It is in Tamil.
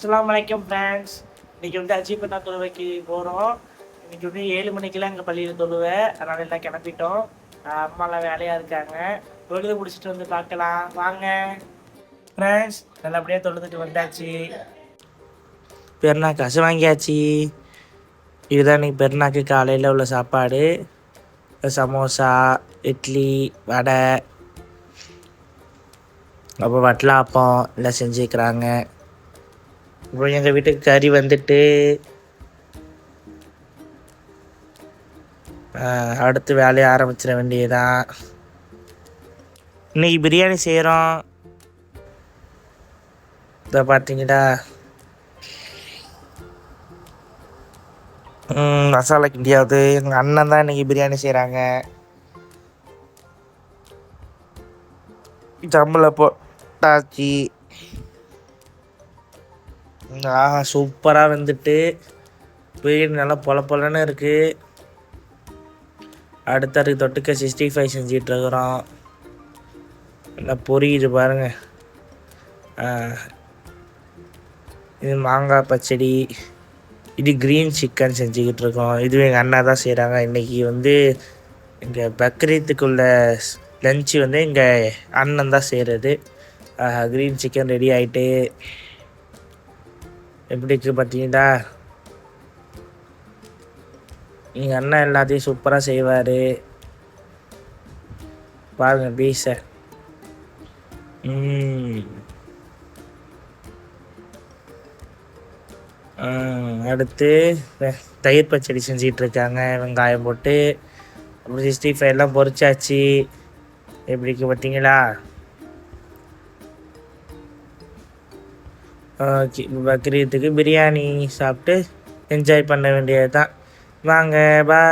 அஸ்ஸலாமு அலைக்கும் ஃப்ரெண்ட்ஸ். இன்றைக்கி வந்து அஜீபண்ணா தொழுவைக்கு போகிறோம். இன்றைக்கி வந்து 7 மணிக்கெல்லாம் எங்கள் பள்ளியில் தொழுவேன். அதனால் எல்லாம் கிளம்பிட்டோம். அம்மாலாம் வேலையாக இருக்காங்க. தொழுது முடிச்சுட்டு வந்து பார்க்கலாம் வாங்க ஃப்ரெண்ட்ஸ். நல்லபடியாக தொழுதுட்டு வந்தாச்சு. பெருநா காசு வாங்கியாச்சு. இதுதான் இன்றைக்கி பெருநாக்கு காலையில் உள்ள சாப்பாடு. சமோசா, இட்லி, வடை, அப்புறம் வட்டலாப்பம் எல்லாம் செஞ்சுக்கிறாங்க. இப்போ எங்கள் வீட்டுக்கு கறி வந்துட்டு அடுத்து வேலையை ஆரம்பிச்சிட வேண்டியதுதான். இன்னைக்கு பிரியாணி செய்கிறோம். இதை பார்த்தீங்களா, மசாலா கிண்டியாவது எங்கள் அண்ணன் தான் இன்றைக்கி பிரியாணி செய்கிறாங்க. ஜம்மில் போட்டாச்சு. சூப்பராக வந்துட்டு பிரியாணி நல்லா பொலன்னு இருக்குது. அடுத்தடுக்கு தொட்டுக்க 65 செஞ்சிட்ருக்குறோம். நல்லா பொரியுது பாருங்கள். இது மாங்காய் பச்சடி. இது க்ரீன் சிக்கன் செஞ்சுக்கிட்டு இருக்கோம். இதுவும் எங்கள் அண்ணா தான் செய்கிறாங்க. இன்றைக்கி வந்து எங்கள் பக்ரீத்துக்குள்ள லஞ்சு வந்து எங்கள் அண்ணன் தான் செய்கிறது. க்ரீன் சிக்கன் ரெடி ஆகிட்டு எப்படி இருக்குது பார்த்தீங்களா. எங்கள் அண்ணன் எல்லாத்தையும் சூப்பராக செய்வார். பாருங்கள் பீஸை. அடுத்து தயிர் பச்சடி செஞ்சிகிட்ருக்காங்க. வெங்காயம் போட்டு அப்புறம் 65 எல்லாம் பொரிச்சாச்சு. எப்படிக்கு பார்த்தீங்களா. ஓகே, பக்ரீத்துக்கு பிரியாணி சாப்பிட்டு என்ஜாய் பண்ண வேண்டியது தான். வாங்க பாய்.